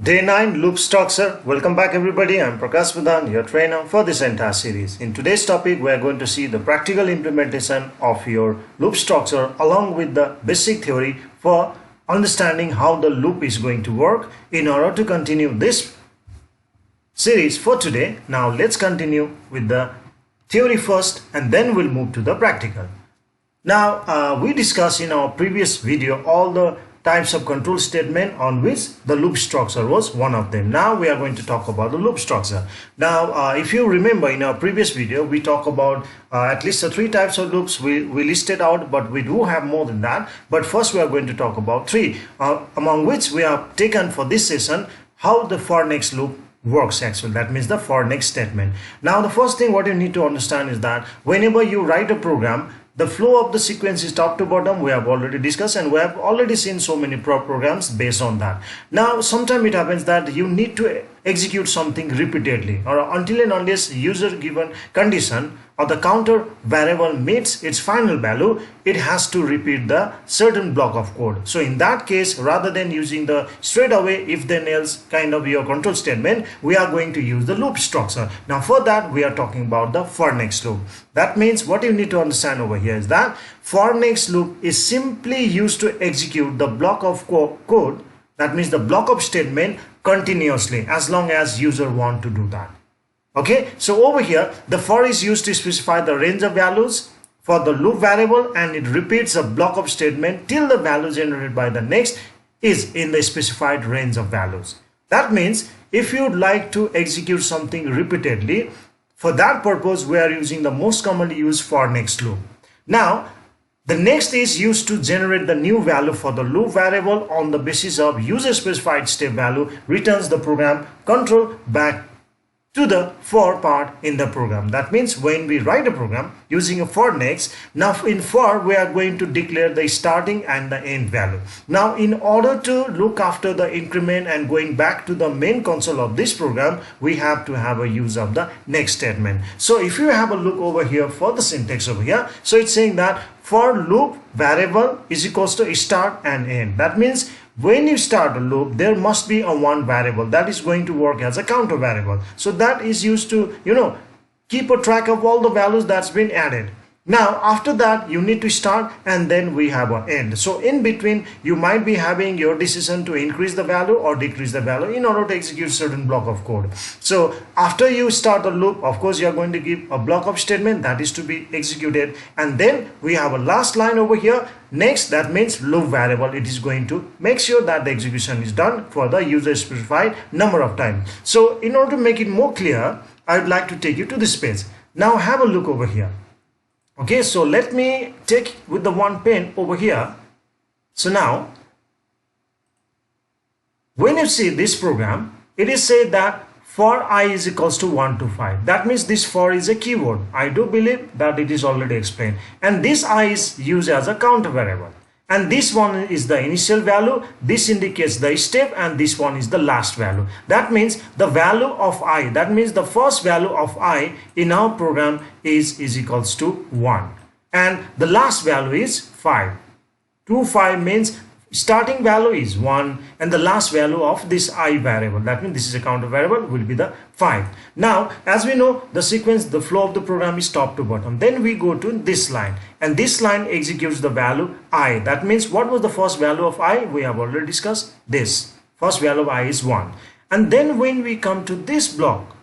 Day 9 Loop Structure. Welcome back everybody. I'm Prakash Pradhan, your trainer for this entire series. In today's topic, we are going to see the practical implementation of your loop structure along with the basic theory for understanding how the loop is going to work in order to continue this series for today. Now let's continue with the theory first and then we'll move to the practical. Now we discussed in our previous video all the types of control statement on which the loop structure was one of them. Now we are going to talk about the loop structure. Now if you remember in our previous video we talked about at least the three types of loops we listed out, but we do have more than that. But first we are going to talk about three among which we have taken for this session how the for next loop works actually. That means the for next statement. Now the first thing what you need to understand is that whenever you write a program, the flow of the sequence is top to bottom. We have already discussed and we have already seen so many programs based on that. Now sometimes it happens that you need to execute something repeatedly or until and unless user given condition or the counter variable meets its final value, it has to repeat the certain block of code. So in that case, rather than using the straight away if then else kind of your control statement, we are going to use the loop structure. Now for that we are talking about the for next loop. That means what you need to understand over here is that for next loop is simply used to execute the block of code, that means the block of statement continuously as long as user want to do that. Okay, so over here the for is used to specify the range of values for the loop variable and it repeats a block of statement till the value generated by the next is in the specified range of values. That means if you would like to execute something repeatedly, for that purpose we are using the most commonly used for next loop. Now the next is used to generate the new value for the loop variable on the basis of user specified step value returns the program control back to the for part in the program. That means when we write a program using a for next, now in for we are going to declare the starting and the end value. Now in order to look after the increment and going back to the main console of this program, we have to have a use of the next statement. So if you have a look over here for the syntax over here, so it's saying that for loop variable is equals to start and end. That means when you start a loop, there must be a one variable that is going to work as a counter variable. So that is used to, keep a track of all the values that's been added. Now after that you need to start and then we have an end. So in between you might be having your decision to increase the value or decrease the value in order to execute certain block of code. So after you start a loop, of course you are going to give a block of statement that is to be executed, and then we have a last line over here next, that means loop variable. It is going to make sure that the execution is done for the user specified number of times. So in order to make it more clear, I would like to take you to this page. Now have a look over here. Okay, so let me take with the one pen over here. So now when you see this program, it is said that for I is equals to 1 to 5. That means this for is a keyword. I do believe that it is already explained, and this I is used as a counter variable, and this one is the initial value, this indicates the step, and this one is the last value. That means the value of I, that means the first value of I in our program is equals to 1 and the last value is 5. 5 means starting value is 1 and the last value of this I variable, that means this is a counter variable, will be the 5. Now as we know the sequence, the flow of the program is top to bottom. Then we go to this line and this line executes the value I. That means what was the first value of I? We have already discussed this. First value of I is 1. And then when we come to this block,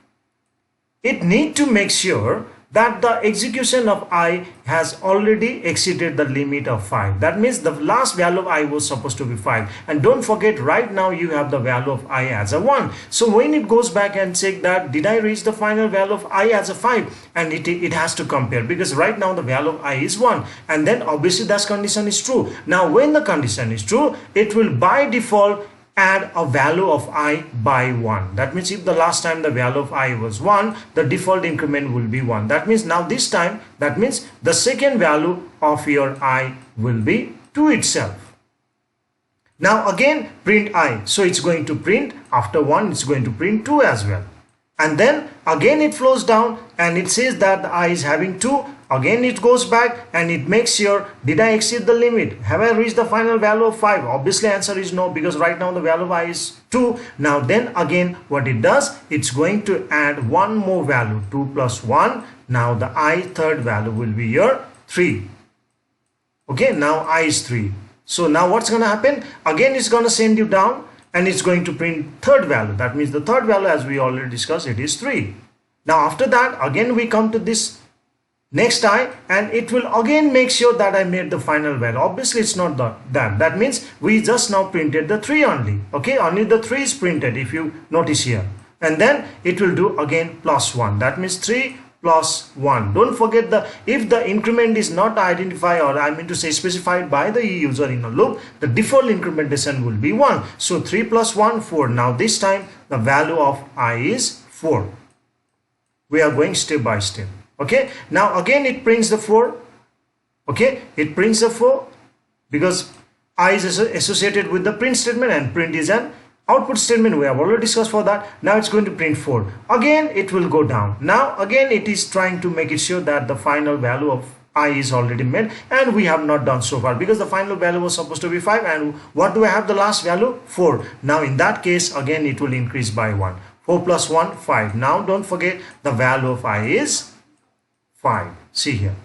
it need to make sure that the execution of I has already exceeded the limit of 5. That means the last value of I was supposed to be 5. And don't forget, right now you have the value of I as a 1. So when it goes back and check that did I reach the final value of I as a 5, and it has to compare, because right now the value of I is 1, and then obviously that condition is true. Now when the condition is true, it will by default add a value of I by 1. That means if the last time the value of I was 1, the default increment will be 1. That means now this time, that means the second value of your I will be 2 itself. Now again print I. So it's going to print after 1, it's going to print 2 as well. And then again it flows down and it says that the I is having 2 again it goes back and it makes sure, did I exceed the limit? Have I reached the final value of 5? Obviously answer is no, because right now the value of I is 2. Now then again what it does, it's going to add one more value, 2 plus 1. Now the I third value will be your 3. Okay, now I is 3. So now what's going to happen? Again it's going to send you down and it's going to print third value. That means the third value, as we already discussed, it is 3. Now after that again we come to this next I, and it will again make sure that I made the final value. Obviously it's not that. That means we just now printed the 3 only. Okay, only the 3 is printed if you notice here. And then it will do again plus 1. That means 3 plus 1. Don't forget, if the increment is not identified, or I mean to say specified by the user in a loop, the default incrementation will be 1. So 3 plus 1, 4. Now this time the value of I is 4. We are going step by step. Okay, now again it prints the 4. Okay, it prints the 4 because I is associated with the print statement, and print is an output statement. We have already discussed for that. Now it's going to print 4. Again it will go down. Now again it is trying to make it sure that the final value of I is already made, and we have not done so far because the final value was supposed to be 5, and what do I have the last value? 4. Now in that case again it will increase by 1. 4 plus 1, 5. Now don't forget, the value of I is 5. See here.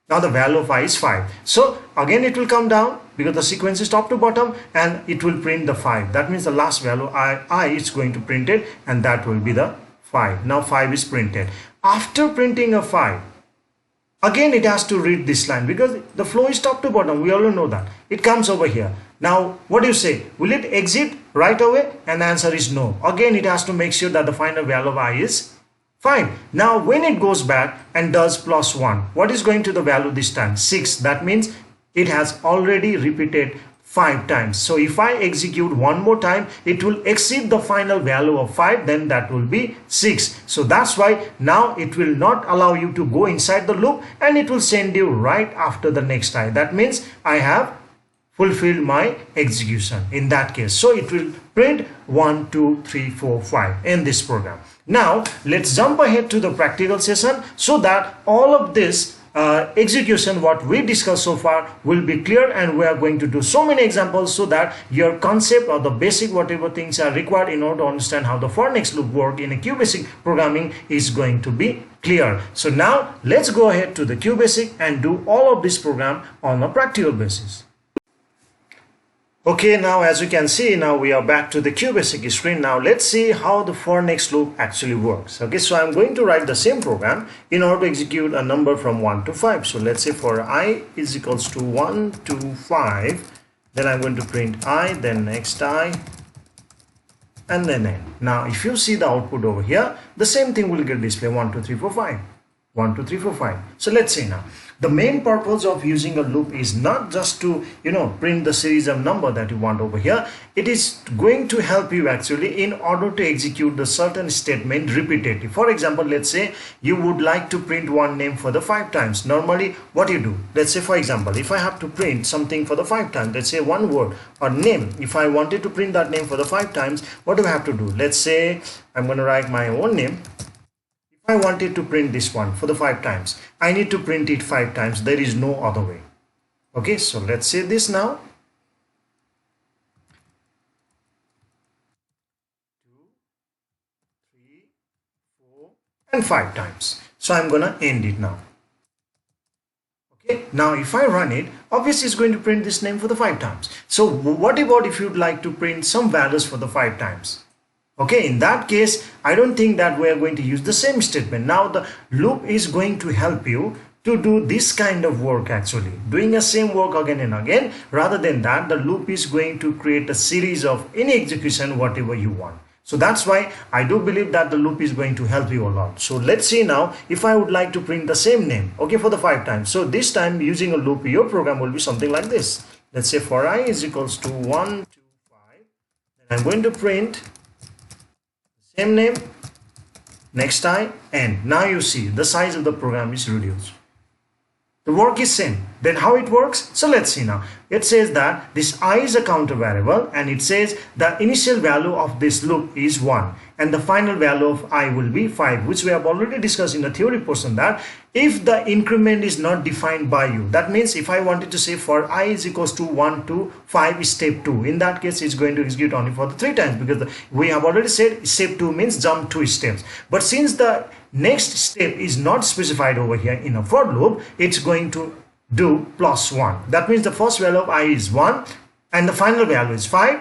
Now the value of I is 5. So again it will come down because the sequence is top to bottom, and it will print the 5. That means the last value I is going to print it, and that will be the 5. Now 5 is printed. After printing a 5, again it has to read this line because the flow is top to bottom. We all know that. It comes over here. Now what do you say? Will it exit right away? And the answer is no. Again it has to make sure that the final value of I is 5. Now when it goes back and does plus 1, what is going to the value this time? 6. That means it has already repeated 5 times. So if I execute one more time, it will exceed the final value of 5, then that will be 6. So that's why now it will not allow you to go inside the loop, and it will send you right after the next I. That means I have fulfilled my execution in that case. So it will print 1, 2, 3, 4, 5 in this program. Now let's jump ahead to the practical session so that all of this execution what we discussed so far will be clear, and we are going to do so many examples so that your concept or the basic whatever things are required in order to understand how the for next loop work in a QBasic programming is going to be clear. So now let's go ahead to the QBasic and do all of this program on a practical basis. Okay, now as you can see, now we are back to the QBasic screen. Now let's see how the for next loop actually works. Okay, so I'm going to write the same program in order to execute a number from 1 to 5. So let's say for I is equals to 1 to 5, then I'm going to print I, then next I, and then N. Now if you see the output over here, the same thing will get displayed 1, 2, 3, 4, 5. 1, 2, 3, 4, 5. So let's say now the main purpose of using a loop is not just to print the series of number that you want over here. It is going to help you actually in order to execute the certain statement repeatedly. For example, let's say you would like to print one name for the 5 times. Normally what you do, let's say for example, if I have to print something for the 5 times, let's say one word or name, if I wanted to print that name for the 5 times, what do I have to do? Let's say I'm going to write my own name. I wanted to print this one for the 5 times. I need to print it 5 times. There is no other way. Okay, so let's say this now. 2, 3, 4, and 5 times. So I'm gonna end it now. Okay, now if I run it, obviously it's going to print this name for the 5 times. So what about if you'd like to print some values for the 5 times? Okay, in that case, I don't think that we are going to use the same statement. Now the loop is going to help you to do this kind of work actually, doing the same work again and again. Rather than that, the loop is going to create a series of any execution, whatever you want. So that's why I do believe that the loop is going to help you a lot. So let's see now if I would like to print the same name, okay, for the 5 times. So this time using a loop, your program will be something like this. Let's say for I is equals to 1, 2, 5. Then I'm going to print same name, next I, N. Now you see the size of the program is reduced. The work is same. Then how it works? So let's see now. It says that this I is a counter variable, and it says the initial value of this loop is 1 and the final value of I will be 5, which we have already discussed in the theory portion, that if the increment is not defined by you, that means if I wanted to say for I is equals to 1 to 5 is step 2, in that case it's going to execute only for the 3 times, because we have already said step 2 means jump 2 steps. But since the next step is not specified over here in a for loop, it's going to do +1. That means the first value of I is 1 and the final value is 5,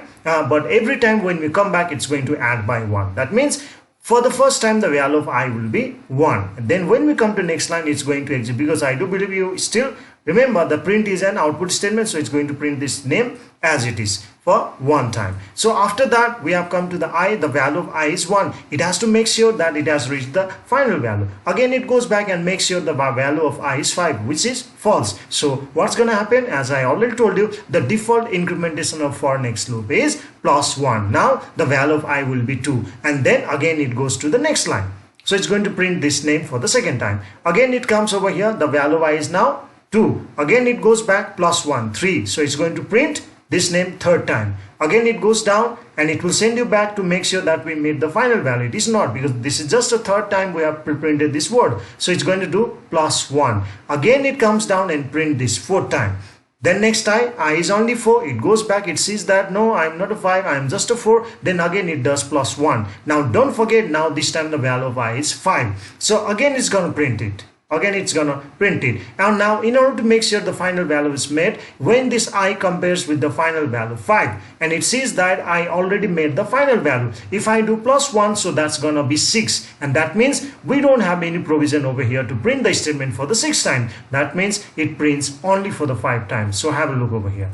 but every time when we come back it's going to add by 1. That means for the first time the value of I will be 1, and then when we come to next line it's going to exit, because I do believe you still remember the print is an output statement, so it's going to print this name as it is for 1 time. So after that we have come to the I, the value of I is 1. It has to make sure that it has reached the final value. Again it goes back and makes sure the value of I is 5, which is false. So what's going to happen, as I already told you, the default incrementation of for next loop is +1. Now the value of I will be 2, and then again it goes to the next line. So it's going to print this name for the second time. Again it comes over here, the value of I is now 2. Again it goes back +1, 3. So it's going to print this name third time. Again it goes down and it will send you back to make sure that we made the final value. It is not, because this is just a third time we have printed this word. So it's going to do +1. Again it comes down and print this fourth time. Then next time I is only 4, it goes back, it sees that no, I'm not a 5, I'm just a 4. Then again it does +1. Now don't forget, now this time the value of I is 5. So again it's going to print it. Again it's gonna print it. And now in order to make sure the final value is made, when this I compares with the final value 5 and it sees that I already made the final value, if I do +1, so that's gonna be 6, and that means we don't have any provision over here to print the statement for the 6th time. That means it prints only for the 5 times. So have a look over here.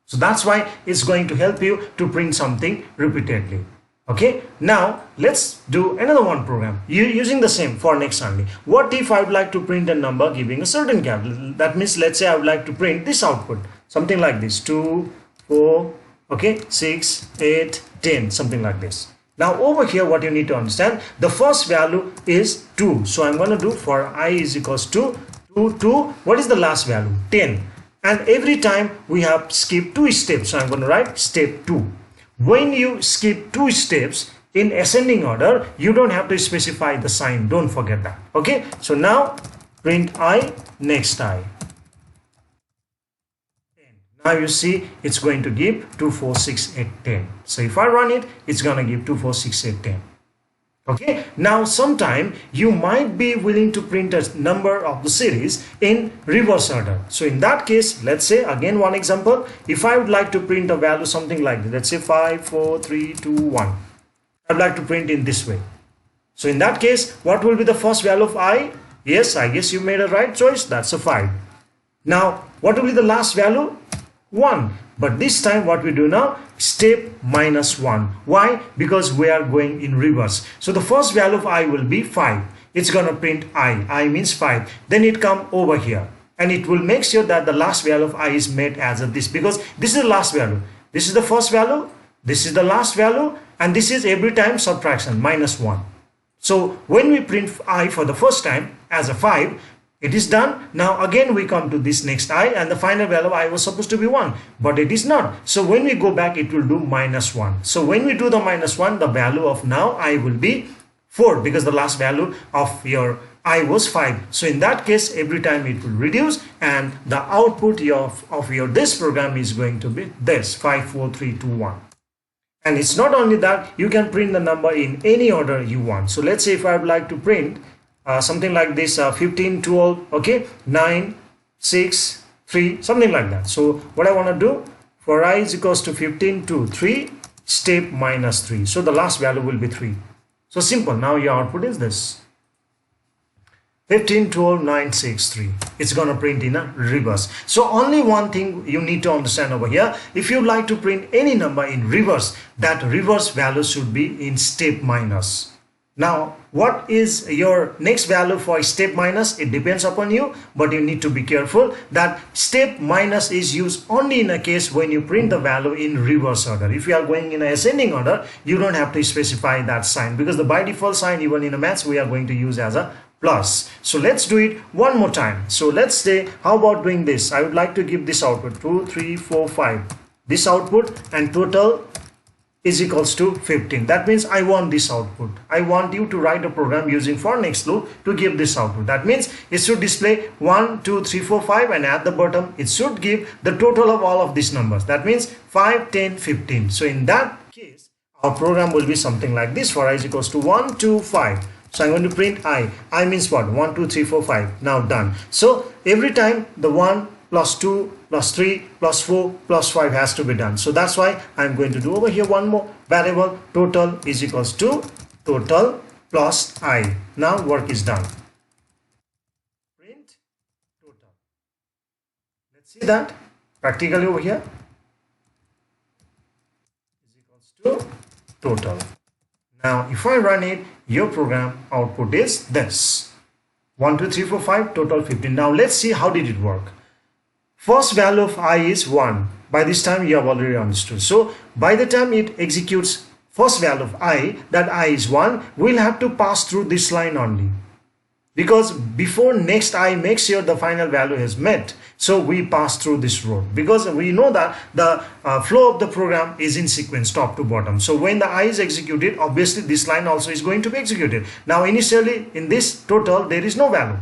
So that's why it's going to help you to print something repeatedly. Okay, now let's do another one program using the same for next only. What if I would like to print a number giving a certain gap? That means let's say I would like to print this output, something like this, 2, 4, okay, 6, 8, 10, something like this. Now over here what you need to understand, the first value is 2. So I'm going to do for I is equals to 2, what is the last value? 10. And every time we have skipped 2 steps, so I'm going to write step 2. When you skip 2 steps in ascending order, you don't have to specify the sign. Don't forget that. Okay. So now print I, next I. Now you see it's going to give 2, 4, 6, 8, 10. So if I run it, it's going to give 2, 4, 6, 8, 10. Okay, now sometime you might be willing to print a number of the series in reverse order. So in that case, let's say again one example, if I would like to print a value something like this, let's say 5, 4, 3, 2, 1. I'd like to print in this way. So in that case, what will be the first value of I? Yes, I guess you made a right choice. That's a 5. Now, what will be the last value? 1. But this time what we do now, step -1. Why? Because we are going in reverse. So the first value of I will be 5. It's going to print I means 5. Then it come over here and it will make sure that the last value of I is made as of this, because this is the last value. This is the first value, this is the last value, and this is every time subtraction -1. So when we print I for the first time as a 5, it is done. Now again we come to this next I, and the final value of I was supposed to be 1, but it is not. So when we go back, it will do -1. So when we do the -1, the value of now I will be 4, because the last value of your I was 5. So in that case, every time it will reduce, and the output of your this program is going to be this 5, 4, 3, 2, 1. And it's not only that, you can print the number in any order you want. So let's say if I would like to print something like this, 15, 12, okay, 9, 6, 3, something like that. So what I want to do, for I is equals to 15 to 3, step -3. So the last value will be 3. So simple. Now your output is this. 15, 12, 9, 6, 3. It's going to print in a reverse. So only one thing you need to understand over here. If you like to print any number in reverse, that reverse value should be in step minus. Now, what is your next value for step minus? It depends upon you, but you need to be careful that step minus is used only in a case when you print the value in reverse order. If you are going in a ascending order, you don't have to specify that sign, because the by default sign, even in a maths, we are going to use as a plus. So let's do it one more time. So let's say, how about doing this? I would like to give this output 2, 3, 4, 5. This output, and total is equals to 15. That means I want this output. I want you to write a program using for next loop to give this output. That means it should display 1, 2, 3, 4, 5, and at the bottom it should give the total of all of these numbers. That means 5, 10, 15. So in that case, our program will be something like this. For I is equals to 1, 2, 5. So I'm going to print I. I means what? 1, 2, 3, 4, 5. Now done. So every time the 1 plus 2 plus 3 plus 4 plus 5 has to be done. So that's why I'm going to do over here one more variable. Total is equals to total plus I. Now work is done. Print total. Let's see that practically over here. Is equals to total. Now if I run it, your program output is this. 1, 2, 3, 4, 5, total 15. Now let's see how did it work. First value of I is 1. By this time you have already understood. So by the time it executes first value of I, that I is 1, we'll have to pass through this line only. Because before next I make sure the final value is met. So we pass through this road. Because we know that the flow of the program is in sequence top to bottom. So when the I is executed, obviously this line also is going to be executed. Now initially in this total there is no value.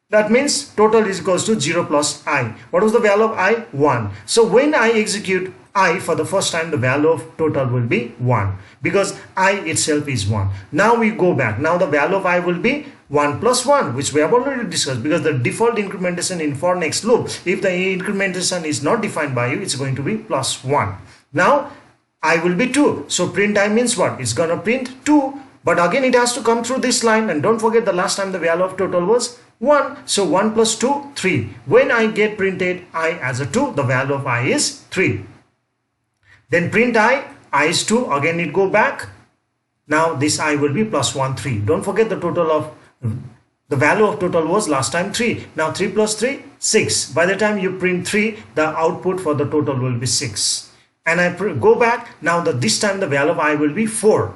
That means total is equals to 0 plus I. What was the value of I? 1. So when I execute I for the first time, the value of total will be 1. Because I itself is 1. Now we go back. Now the value of I will be 1 plus 1, which we have already discussed. Because the default incrementation in for next loop, if the incrementation is not defined by you, it's going to be plus 1. Now I will be 2. So print I means what? It's going to print 2. But again it has to come through this line. And don't forget the last time the value of total was 1. So 1 plus 2, 3. When I get printed I as a 2, the value of I is 3. Then print I is 2. Again it go back. Now this I will be plus 1, 3. Don't forget the total of the value of total was last time 3. Now 3 plus 3, 6. By the time you print 3, the output for the total will be 6. And I go back. Now this time the value of I will be 4.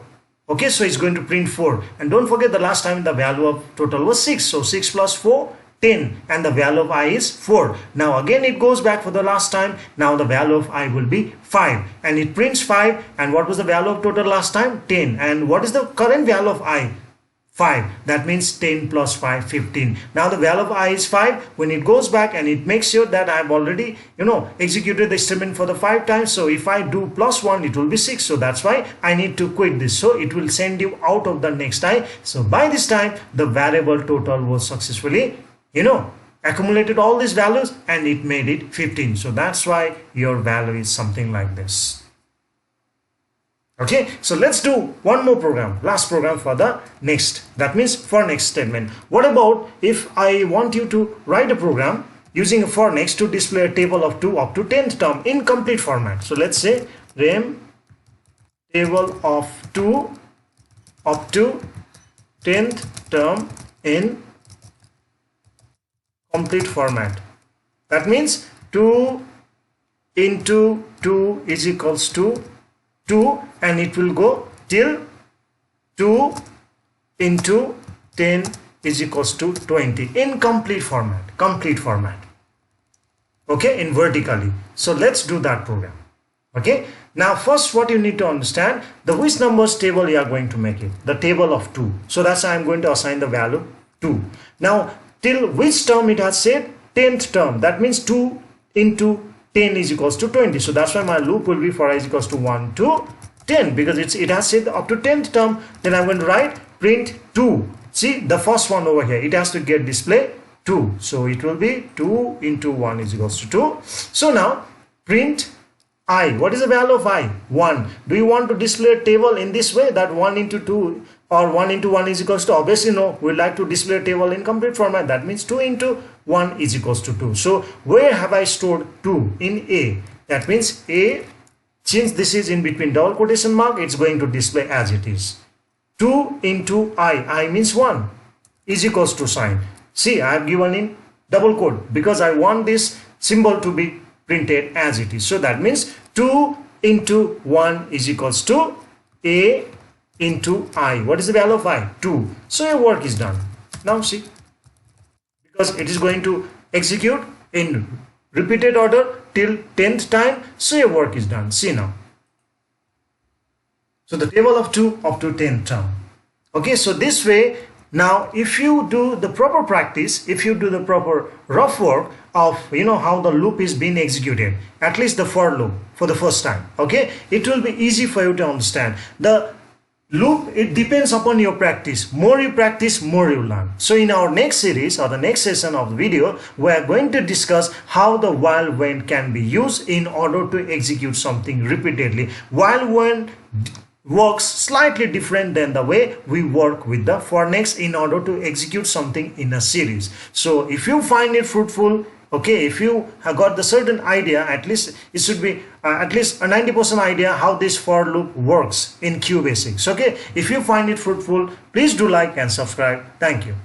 Okay, so it's going to print 4. And don't forget the last time the value of total was 6. So 6 plus 4, 10. And the value of I is 4. Now again it goes back for the last time. Now the value of I will be 5. And it prints 5. And what was the value of total last time? 10. And what is the current value of I? 5. That means 10 plus 5, 15. Now the value of I is 5. When it goes back and it makes sure that I've already, executed the statement for the 5 times. So if I do plus 1, it will be 6. So that's why I need to quit this. So it will send you out of the next I. So by this time, the variable total was successfully, accumulated all these values and it made it 15. So that's why your value is something like this. Okay, so let's do one more program, last program for the next. That means for next statement. What about if I want you to write a program using a for next to display a table of 2 up to 10th term in complete format. So let's say rem table of 2 up to 10th term in complete format. That means 2 into 2 is equals to 2, and it will go till 2 into 10 is equals to 20 in complete format. Okay, in vertically. So let's do that program. Okay, now first what you need to understand, the which numbers table you are going to make it, the table of 2. So that's why I'm going to assign the value 2. Now till which term it has said? 10th term. That means 2 into 10 is equals to 20. So that's why my loop will be for I is equals to 1 to 10, because it has said up to 10th term. Then I'm going to write print 2. See the first one over here, it has to get display 2. So it will be 2 into 1 is equals to 2. So now print I. What is the value of I? 1. Do you want to display a table in this way, that 1 into 2 or 1 into 1 is equals to? Obviously no, we like to display a table in complete format. That means 2 into 1 is equals to 2. So where have I stored 2? In A. That means A, since this is in between double quotation mark, it's going to display as it is. 2 into I means 1 is equals to sign. See, I have given in double quote because I want this symbol to be printed as it is. So that means 2 into 1 is equals to A into I. What is the value of I? 2. So your work is done. Now see, because it is going to execute in repeated order till 10th time, so your work is done. See now. So the table of 2 up to 10th term. Okay, so this way, now if you do the proper practice, if you do the proper rough work of how the loop is being executed, at least the for loop for the first time, okay, it will be easy for you to understand. The loop, it depends upon your practice. More you practice, more you learn. So in our next series or the next session of the video, we are going to discuss how the while when can be used in order to execute something repeatedly. While when works slightly different than the way we work with the for next in order to execute something in a series. So if you find it fruitful, okay, if you have got the certain idea, at least it should be at least a 90% idea how this for loop works in Qbasics. Okay, if you find it fruitful, please do like and subscribe. Thank you.